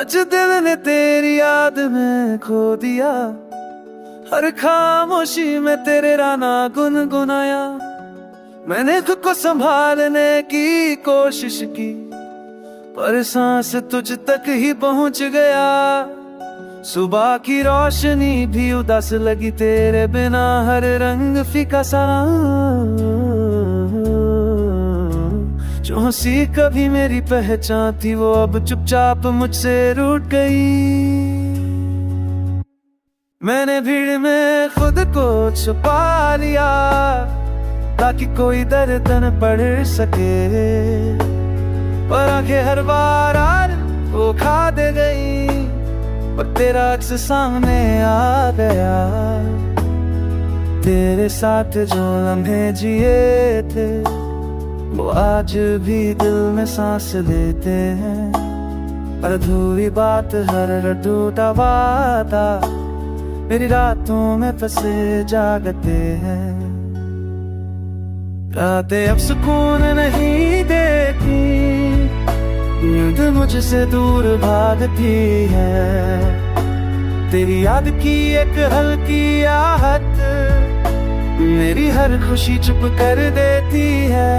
आज दिल ने तेरी याद में खो दिया, हर खामोशी में तेरे राना गुनगुनाया। मैंने खुद को संभालने की कोशिश की, पर सांस तुझ तक ही पहुंच गया। सुबह की रोशनी भी उदास लगी तेरे बिना, हर रंग फीका सा। जो हंसी कभी मेरी पहचान थी, वो अब चुपचाप मुझसे रूठ गई। मैंने भीड़ में खुद को छुपा लिया, ताकि कोई दर्द न पढ़ सके। पर आंखें हर बार वो खा दे गई, पर तेरा अक्स सामने आ गया। तेरे साथ जो लम्हे जिए थे, वो आज भी दिल में सांस लेते हैं। पर अधूरी बात, हर टूटा वादा मेरी रातों में फंसे जागते हैं। रातें अब सुकून नहीं देती, नींद मुझसे दूर भागती है। तेरी याद की एक हल्की आहट मेरी हर खुशी चुप कर देती है।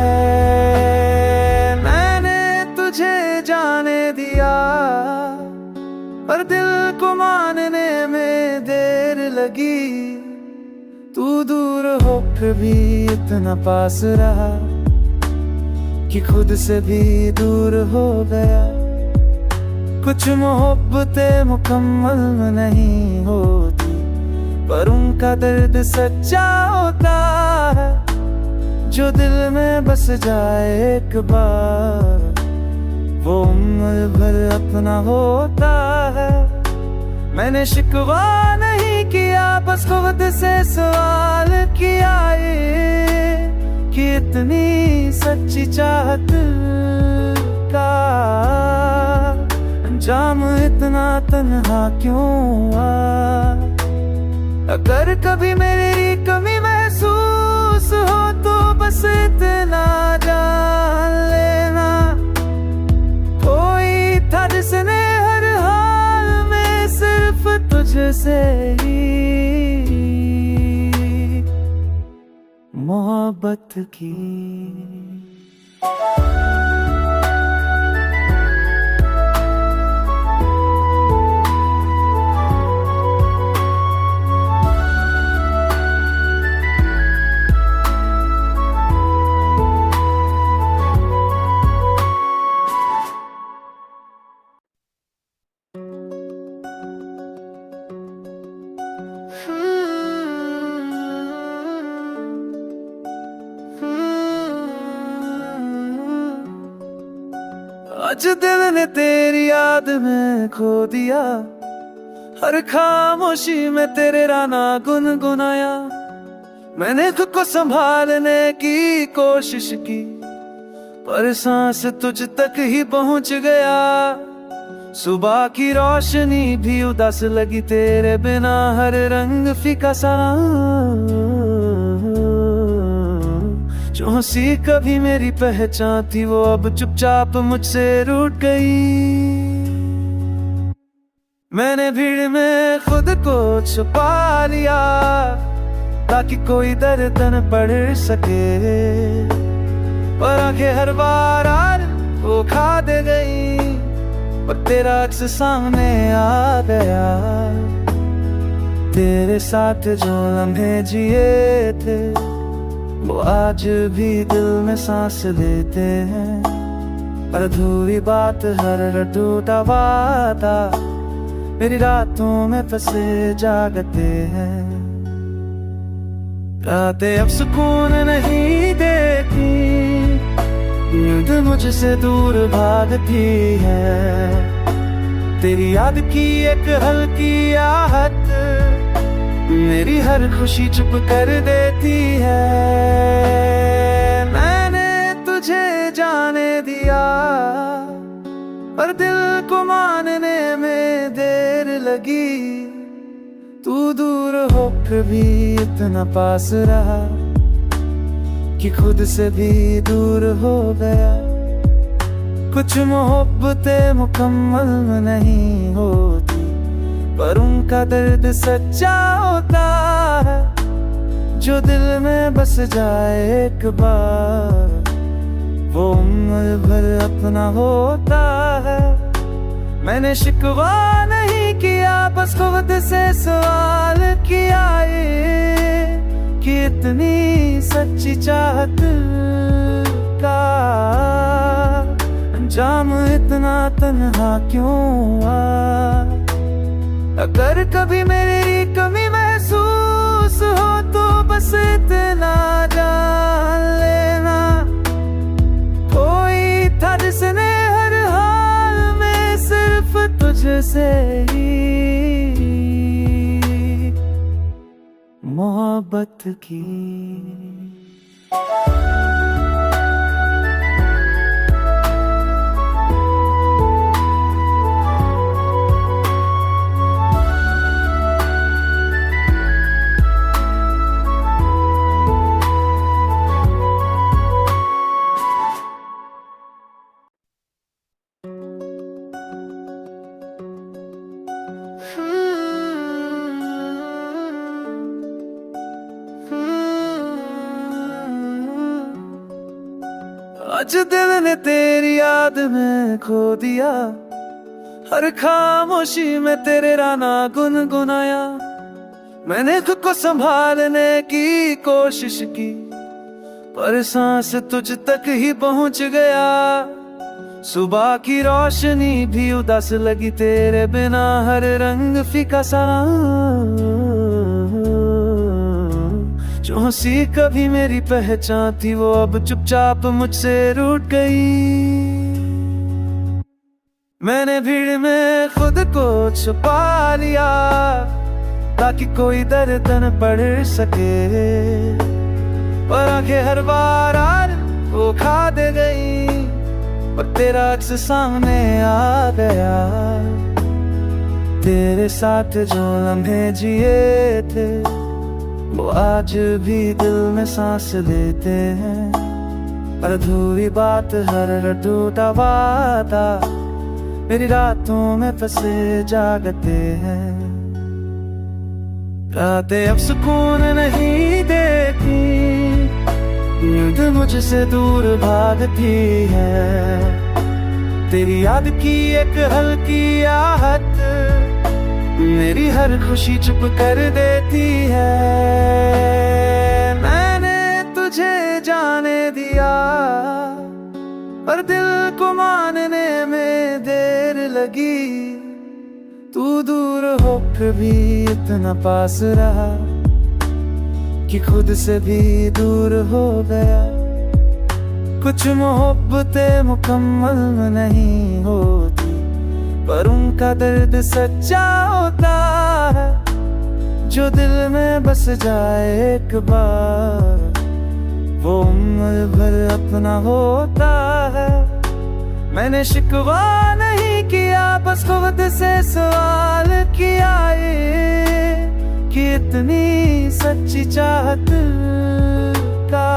मैंने तुझे जाने दिया, पर दिल को मानने में देर लगी। तू दूर होकर भी इतना पास रहा, कि खुद से भी दूर हो गया। कुछ मोहब्बतें मुकम्मल नहीं होती, पर उनका दर्द सच्चा होता है। जो दिल में बस जाए एक बार, वो उम्र भर अपना होता है। मैंने शिकवा नहीं किया, बस खुद से सवाल किया कि इतनी सच्ची चाहत का अंजाम इतना तन्हा क्यों हुआ। अगर कभी मेरी कमी महसूस हो, तो बस इतना जान लेना, कोई था जिसने हर हाल में सिर्फ तुझसे ही मोहब्बत की। आज दिल ने तेरी याद में खो दिया, हर खामोशी में तेरे राना गुनगुनाया। मैंने खुद को संभालने की कोशिश की, पर सांस तुझ तक ही पहुंच गया। सुबह की रोशनी भी उदास लगी तेरे बिना, हर रंग फीका सा। जो हंसी कभी मेरी पहचान थी, वो अब चुपचाप मुझसे रूठ गई। मैंने भीड़ में खुद को छुपा लिया, ताकि कोई दर्द न पढ़ सके। पर आंखें हर बार वो खा दे गई, पर तेरा अक्स सामने आ गया। तेरे साथ जो लम्हे जिए थे, वो आज भी दिल में सांस लेते हैं। पर अधूरी बात, हर टूटा वादा मेरी रातों में फंसे जागते हैं। रातें अब सुकून नहीं देती, नींद मुझसे दूर भागती है। तेरी याद की एक हल्की आहट मेरी हर खुशी चुप कर देती है। मैंने तुझे जाने दिया, पर दिल को मानने में देर लगी। तू दूर होकर भी इतना पास रहा, कि खुद से भी दूर हो गया। कुछ मोहब्बतें मुकम्मल नहीं होती, पर उनका दर्द सच्चा होता है। जो दिल में बस जाए एक बार, वो उम्र भर अपना होता है। मैंने शिकवा नहीं किया, बस खुद से सवाल किया ये कि इतनी सच्ची चाहत का अंजाम इतना तन्हा क्यों हुआ। अगर कभी मेरी कमी महसूस हो तो बस इतना जान लेना, कोई था जिसने हर हाल में सिर्फ तुझसे ही मोहब्बत की। आज दिल ने तेरी याद में खो दिया, हर खामोशी में तेरे राना गुनगुनाया। मैंने खुद को संभालने की कोशिश की, पर सांस तुझ तक ही पहुंच गया। सुबह की रोशनी भी उदास लगी तेरे बिना, हर रंग फीका सा। जो हंसी कभी मेरी पहचान थी, वो अब चुपचाप मुझसे रूठ गई। मैंने भीड़ में खुद को छुपा लिया, ताकि कोई दर्द न पढ़ सके। पर आंखें हर बार वो खा दे गई, पर तेरा अक्स सामने आ गया। तेरे साथ जो लम्हे जिए थे, वो आज भी दिल में सांस लेते हैं। अधूरी बात हर टूटा वादा मेरी रातों में फंसे जागते हैं। रातें अब सुकून नहीं देती, नींद मुझसे दूर भागती है। तेरी याद की एक हल्की आहट मेरी हर खुशी चुप कर देती है। मैंने तुझे जाने दिया, पर दिल को मानने में देर लगी। तू दूर होकर भी इतना पास रहा कि खुद से भी दूर हो गया। कुछ मोहब्बतें मुकम्मल नहीं होती, पर उनका दर्द सच्चा होता है। जो दिल में बस जाए एक बार, वो उम्र भर अपना होता है। मैंने शिकवा नहीं किया, बस खुद से सवाल किया ये कि इतनी सच्ची चाहत का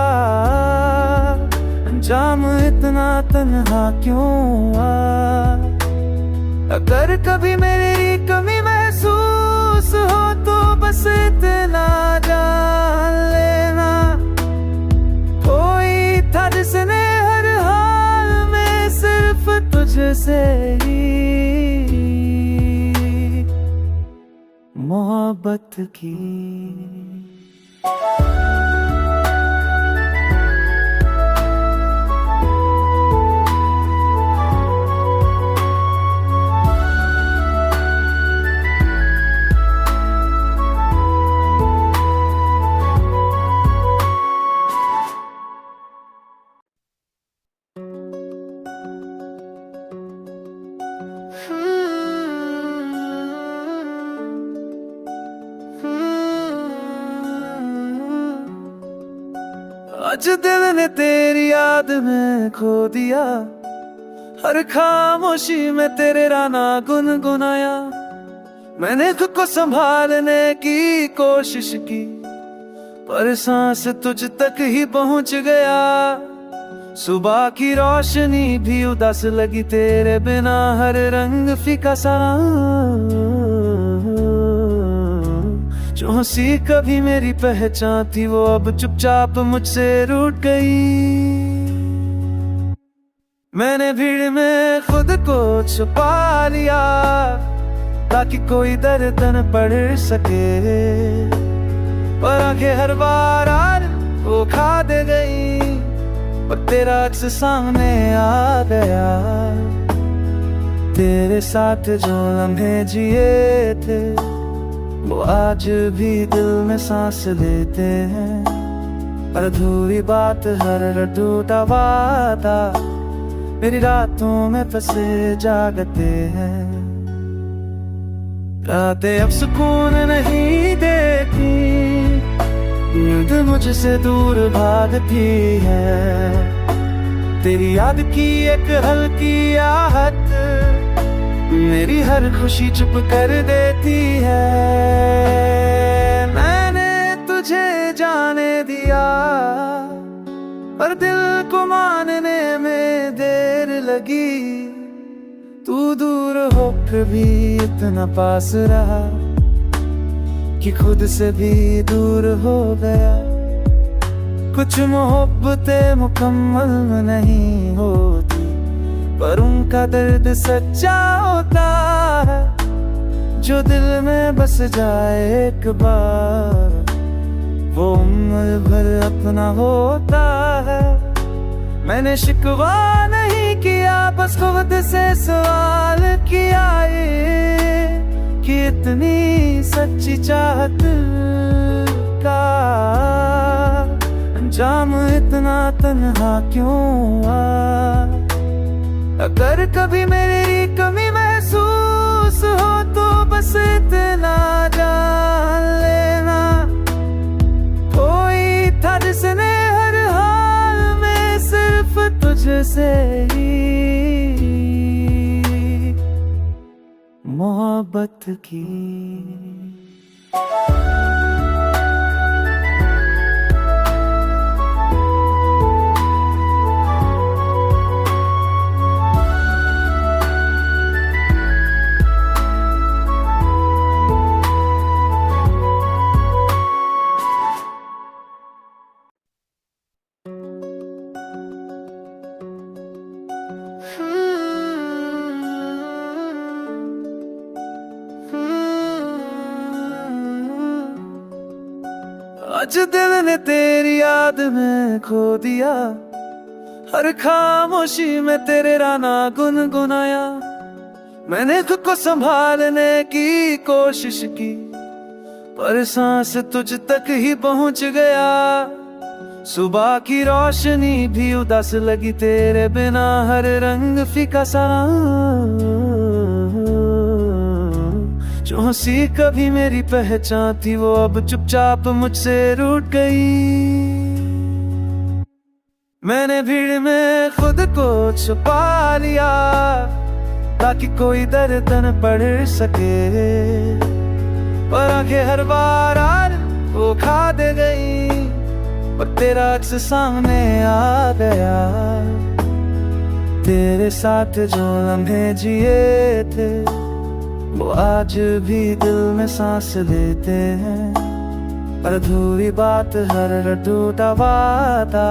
अंजाम इतना तन्हा क्यों हुआ। अगर कभी मेरी कमी महसूस हो तो बस इतना जान लेना, कोई था जिसने हर हाल में सिर्फ तुझसे ही मोहब्बत की। आज दिल ने तेरी याद में खो दिया, हर खामोशी में तेरे राना गुनगुनाया। मैंने खुद को संभालने की कोशिश की, पर सांस तुझ तक ही पहुंच गया। सुबह की रोशनी भी उदास लगी तेरे बिना, हर रंग फीका सा। जो हंसी कभी मेरी पहचान थी वो अब चुपचाप मुझसे रूठ गई। मैंने भीड़ में खुद को छुपा लिया ताकि कोई दर्द न पढ़ सके, पर आंखें हर बार वो खा दे गई। पर तेरा अक्स सामने आ गया, तेरे साथ जो लम्हे जिए थे वो आज भी दिल में सांस लेते हैं। पर अधूरी बात हर टूटा वादा मेरी रातों में फंसे जागते हैं। रातें अब सुकून नहीं देती, नींद मुझसे दूर भागती है। तेरी याद की एक हल्की आहट मेरी हर खुशी चुप कर देती है। मैंने तुझे जाने दिया पर दिल को मानने में देर लगी। तू दूर होकर भी इतना पास रहा कि खुद से भी दूर हो गया। कुछ मोहब्बतें मुकम्मल नहीं होती पर उनका दर्द सच्चा होता है। जो दिल में बस जाए एक बार वो उम्र भर अपना होता है। मैंने शिकवा नहीं किया, बस खुद से सवाल किया ये कि इतनी सच्ची चाहत का अंजाम इतना तन्हा क्यों हुआ। अगर कभी मेरी कमी महसूस हो तो बस इतना जान लेना, कोई था जिसने हर हाल में सिर्फ तुझसे ही मोहब्बत की। आज दिल ने तेरी याद में खो दिया, हर खामोशी में तेरे राना गुनगुनाया। मैंने खुद को संभालने की कोशिश की पर सांस तुझ तक ही पहुंच गया। सुबह की रोशनी भी उदास लगी तेरे बिना, हर रंग फीका सा। जो हंसी कभी मेरी पहचान थी वो अब चुपचाप मुझसे रूठ गई। मैंने भीड़ में खुद को छुपा लिया ताकि कोई दर्द न पढ़ सके, पर आंखें हर बार वो खा दे गई। पर तेरा अक्स सामने आ गया, तेरे साथ जो लम्हे जिए थे वो आज भी दिल में सांस लेते हैं। पर अधूरी बात हर टूटा वादा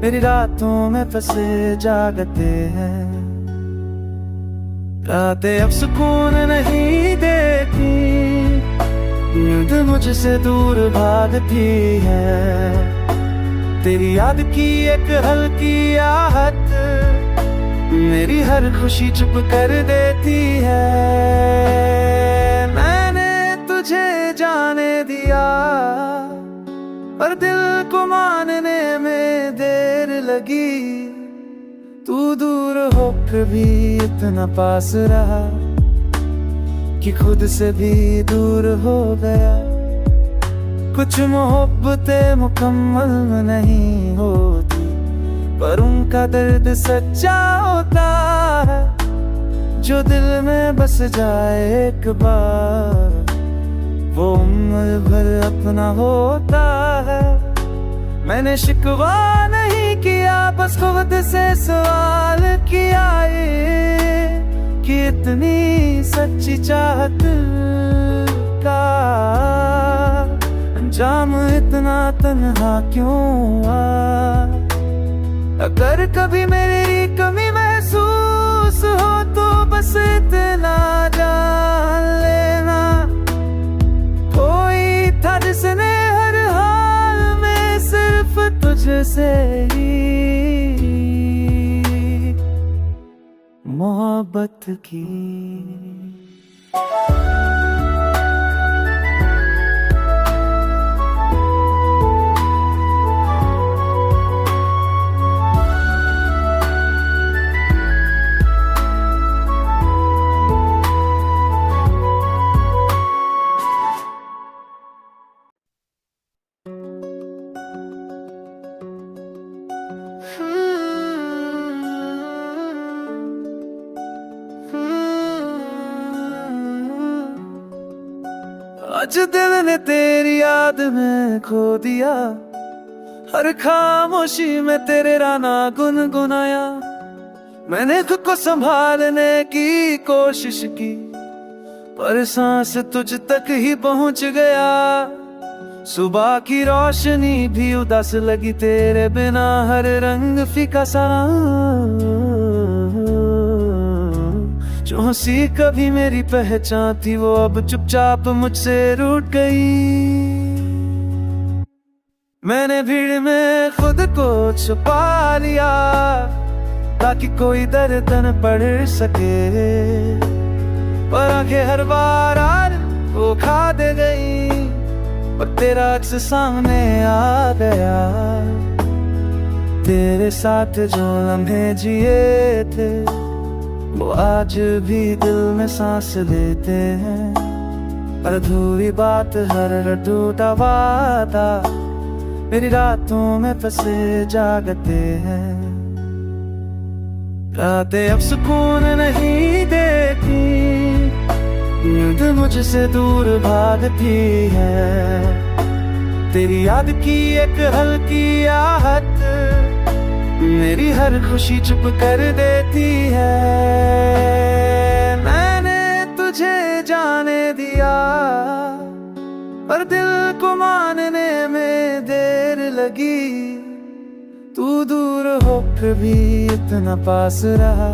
मेरी रातों में फंसे जागते हैं। रातें अब सुकून नहीं देती, नींद मुझसे दूर भागती है। तेरी याद की एक हल्की आहट मेरी हर खुशी चुप कर देती है। मैंने तुझे जाने दिया पर दिल को मानने में देर लगी। तू दूर होकर भी इतना पास रहा कि खुद से भी दूर हो गया। कुछ मोहब्बतें मुकम्मल नहीं होती पर उनका दर्द सच्चा होता है। जो दिल में बस जाए एक बार वो उम्र भर अपना होता है। मैंने शिकवा नहीं किया, बस खुद से सवाल किया ये कि इतनी सच्ची चाहत का अंजाम इतना तन्हा क्यों हुआ। अगर कभी मेरी कमी महसूस हो तो बस इतना जान लेना, कोई था जिसने हर हाल में सिर्फ तुझसे ही मोहब्बत की। आज दिल ने तेरी याद में खो दिया, हर खामोशी में तेरे राना गुनगुनाया। मैंने खुद को संभालने की कोशिश की, पर सांस तुझ तक ही पहुंच गया। सुबह की रोशनी भी उदास लगी तेरे बिना, हर रंग फीका सा। जो हंसी कभी मेरी पहचान थी वो अब चुपचाप मुझसे रूठ गई। मैंने भीड़ में खुद को छुपा लिया ताकि कोई दर्द न पढ़ सके, पर आंखें हर बार वो खा दे गई। पर तेरा अक्स सामने आ गया, तेरे साथ जो लम्हे जिए थे वो आज भी दिल में सांस लेते हैं। अधूरी बात हर टूटा वादा मेरी रातों में फंसे जागते हैं। रातें अब सुकून नहीं देती, नींद मुझसे दूर भागती है। तेरी याद की एक हल्की आहट मेरी हर खुशी चुप कर देती है। मैंने तुझे जाने दिया पर दिल को मानने में देर लगी। तू दूर होकर भी इतना पास रहा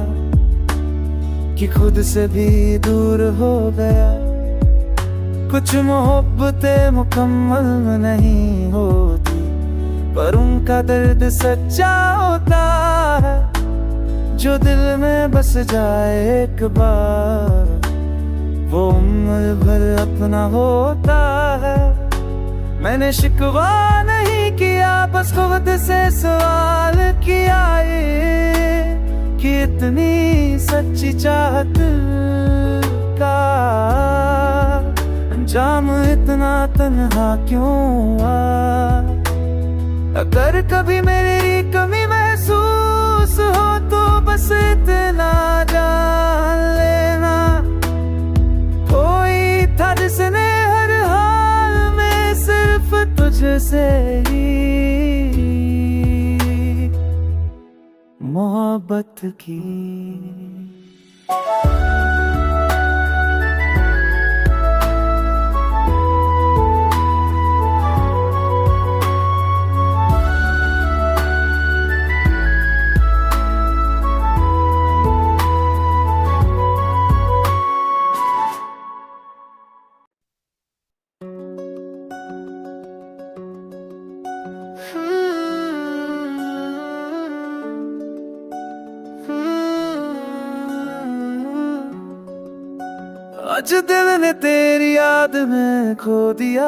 कि खुद से भी दूर हो गया। कुछ मोहब्बतें मुकम्मल नहीं होती, पर उनका दर्द सच्चा होता है। जो दिल में बस जाए एक बार वो उम्र भर अपना होता है। मैंने शिकवा नहीं किया, बस खुद से सवाल किया ये कि इतनी सच्ची चाहत का अंजाम इतना तन्हा क्यों हुआ। अगर कभी मेरी कमी महसूस हो तो बस इतना जान लेना, कोई था जिसने हर हाल में सिर्फ तुझसे ही मोहब्बत की। आज दिल ने तेरी याद में खो दिया,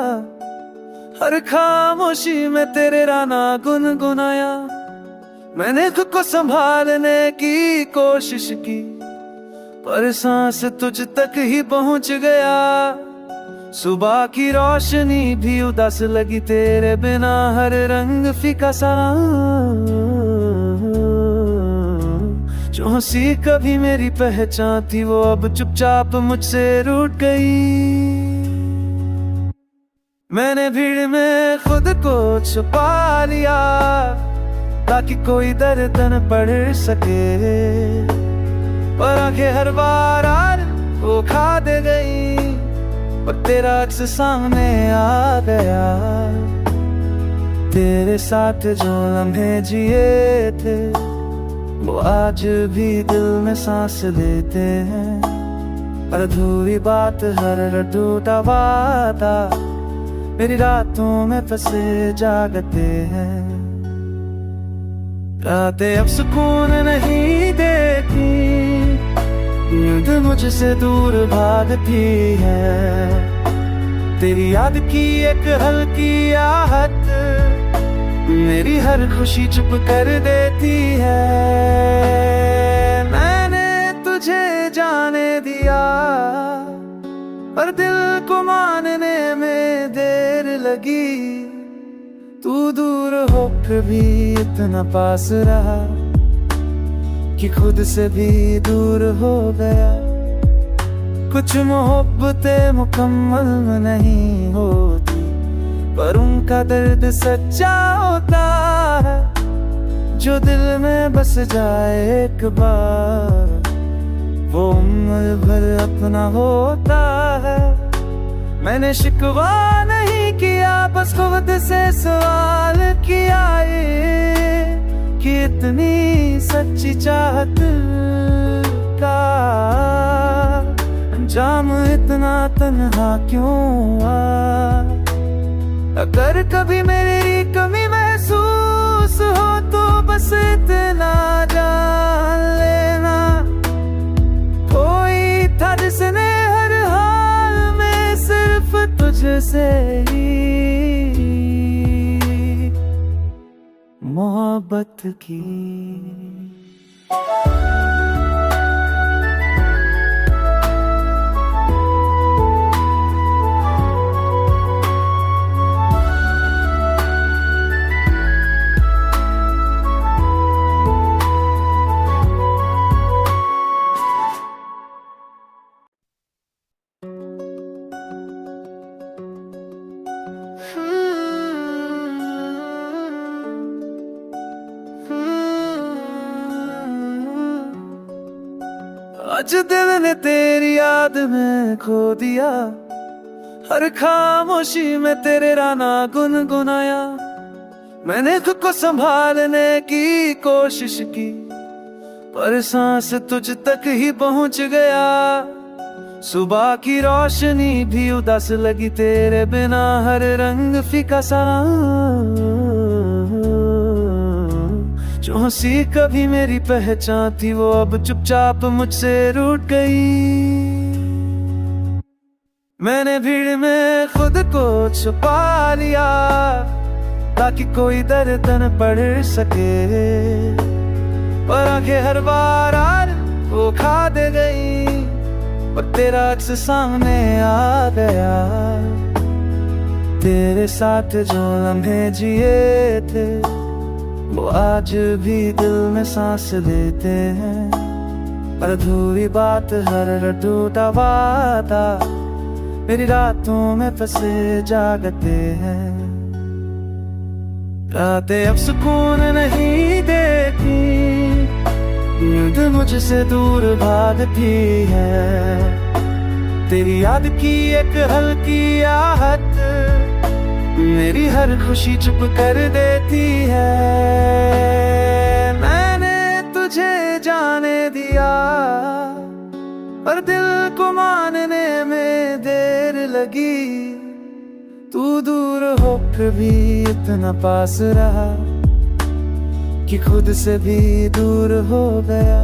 हर खामोशी में तेरे राना गुनगुनाया। मैंने खुद को संभालने की कोशिश की, पर सांस तुझ तक ही पहुंच गया। सुबह की रोशनी भी उदास लगी तेरे बिना, हर रंग फीका सा। जो हंसी कभी मेरी पहचान थी वो अब चुपचाप मुझसे रूठ गई। मैंने भीड़ में खुद को छुपा लिया ताकि कोई दर्द न पढ़ सके, पर आंखें हर बार वो खा दे गई, पर तेरा अक्स सामने आ गया। तेरे साथ जो लम्हे जिए थे वो आज भी दिल में सांस लेते हैं, अधूरी बात हर टूटा वादा मेरी रातों में फंसे जागते हैं। रातें अब सुकून नहीं देती, नींद मुझसे दूर भागती है, तेरी याद की एक हल्की आहट मेरी हर खुशी चुप कर देती है। मैंने तुझे जाने दिया पर दिल को मानने में देर लगी, तू दूर होकर भी इतना पास रहा कि खुद से भी दूर हो गया। कुछ मोहब्बतें मुकम्मल नहीं होती, पर उनका दर्द सच्चा होता है, जो दिल में बस जाए एक बार वो उम्र भर अपना होता है। मैंने शिकवा नहीं किया, बस खुद से सवाल किया कि इतनी सच्ची चाहत का अंजाम इतना तन्हा क्यों हुआ। अगर कभी मेरी कमी महसूस हो तो बस इतना जान लेना, कोई था जिसने हर हाल में सिर्फ तुझसे ही मोहब्बत की। आज दिल ने तेरी याद में खो दिया, हर खामोशी में तेरे राना गुनगुनाया। मैंने खुद को संभालने की कोशिश की, पर सांस तुझ तक ही पहुंच गया। सुबह की रोशनी भी उदास लगी तेरे बिना, हर रंग फीका सा। जो हंसी कभी मेरी पहचान थी वो अब चुपचाप मुझसे रूठ गई। मैंने भीड़ में खुद को छुपा लिया ताकि कोई दर्द न पढ़ सके, पर आंखें हर बार वो खा दे गई, पर तेरा अक्स सामने आ गया। तेरे साथ जो लम्हे जिए थे वो आज भी दिल में सांस लेते हैं, अधूरी बात हर टूटा वादा मेरी रातों में फंसे जागते हैं। रातें अब सुकून नहीं देती, नींद मुझसे दूर भागती है, तेरी याद की एक हल्की आहट मेरी हर खुशी चुप कर देती है। मैंने तुझे जाने दिया पर दिल को मानने में देर लगी, तू दूर होकर भी इतना पास रहा कि खुद से भी दूर हो गया।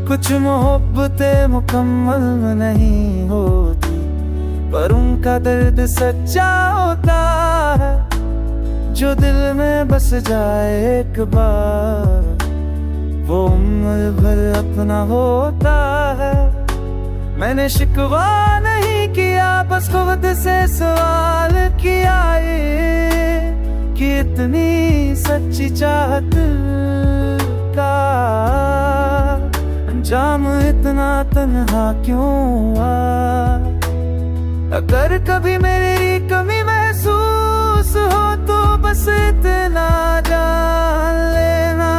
कुछ मोहब्बतें मुकम्मल नहीं होती, पर उनका दर्द सच्चा होता है, जो दिल में बस जाए एक बार वो उम्र भर अपना होता है। मैंने शिकवा नहीं किया, बस खुद से सवाल किया कि इतनी सच्ची चाहत का अंजाम इतना तन्हा क्यों हुआ। अगर कभी मेरी कमी महसूस हो बस इतना जान लेना,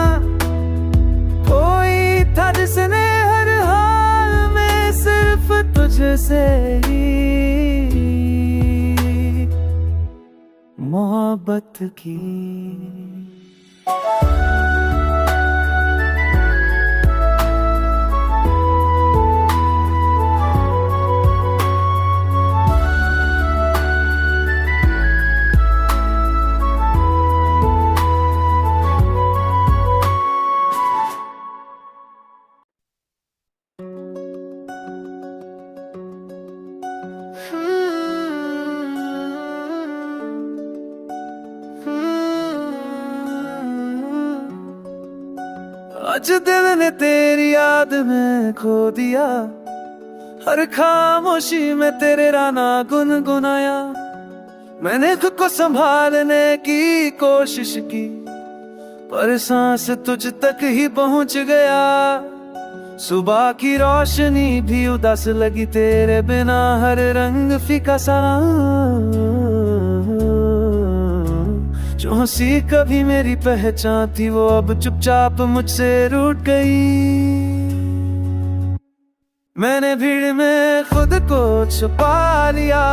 कोई था जिसने हर हाल में सिर्फ तुझसे ही मोहब्बत की। आज दिल ने तेरी याद में खो दिया, हर खामोशी में तेरे राना गुनगुनाया। मैंने खुद को संभालने की कोशिश की, पर सांस तुझ तक ही पहुंच गया। सुबह की रोशनी भी उदास लगी तेरे बिना, हर रंग फीका सा। जो हंसी कभी मेरी पहचान थी, वो अब चुपचाप मुझसे रूठ गई। मैंने भीड़ में खुद को छुपा लिया,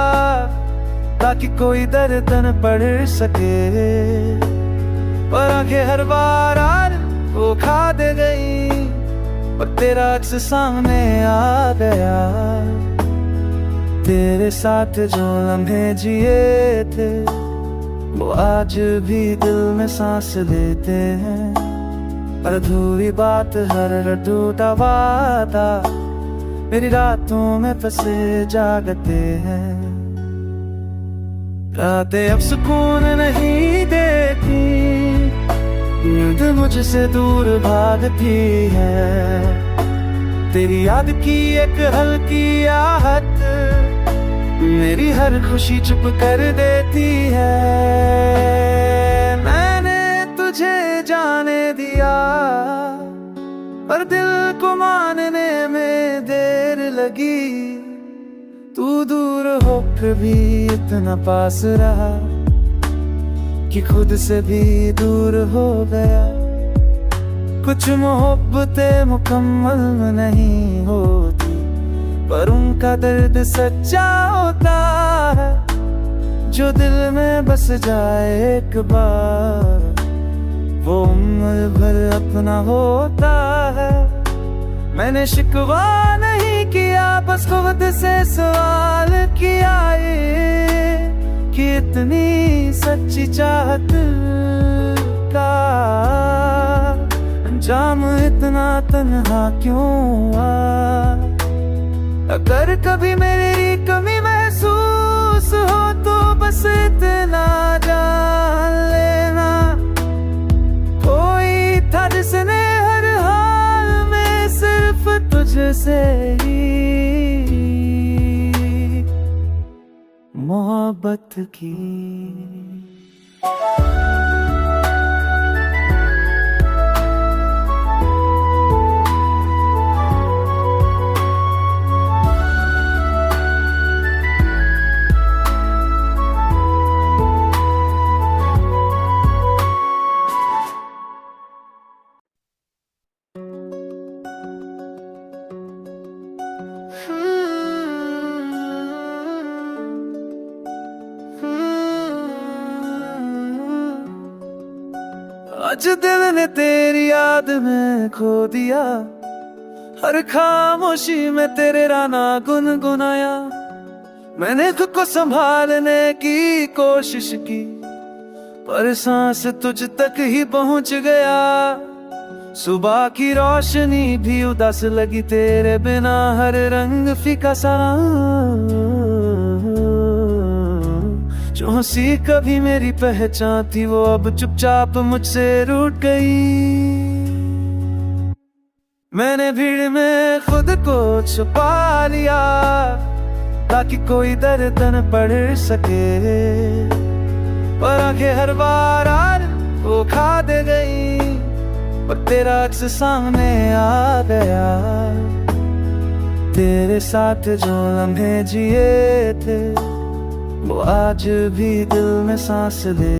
ताकि कोई दर्द न पढ़ सके, पर आंखें हर बार वो खा दे गई। पर तेरा अक्स सामने आ गया, तेरे साथ जो लम्हे जिए थे, वो आज भी दिल में सांस लेते हैं। अधूरी बात, हर टूटा वादा, मेरी रातों में फंसे जागते हैं। रातें अब सुकून नहीं देती, नींद मुझसे दूर भागती है। तेरी याद की एक हल्की आहट मेरी हर खुशी चुप कर देती है। मैंने तुझे जाने दिया, पर दिल को मानने में देर लगी। तू दूर होकर भी इतना पास रहा, कि खुद से भी दूर हो गया। कुछ मोहब्बतें मुकम्मल नहीं होती, पर उनका दर्द सच्चा होता है। जो दिल में बस जाए एक बार, वो उम्र भर अपना होता है। मैंने शिकवा नहीं किया, बस खुद से सवाल किया कि इतनी सच्ची चाहत का अंजाम इतना तन्हा क्यों हुआ। अगर कभी मेरी कमी महसूस हो, तो बस इतना जान लेना, कोई था जिसने हर हाल में सिर्फ तुझसे ही मोहब्बत की। आज दिल ने तेरी याद में खो दिया, हर खामोशी में तेरे राना गुनगुनाया। मैंने खुद को संभालने की कोशिश की, पर सांस तुझ तक ही पहुंच गया। सुबह की रोशनी भी उदास लगी तेरे बिना, हर रंग फीका सा। जो हंसी कभी मेरी पहचान थी, वो अब चुपचाप मुझसे रूठ गई। मैंने भीड़ में खुद को छुपा लिया, ताकि कोई दर्द न पढ़ सके, पर आंखें हर बार वो खा दे गई। पर तेरा अक्स सामने आ गया, तेरे साथ जो लम्हे जिए थे, वो आज भी दिल में सांस ले।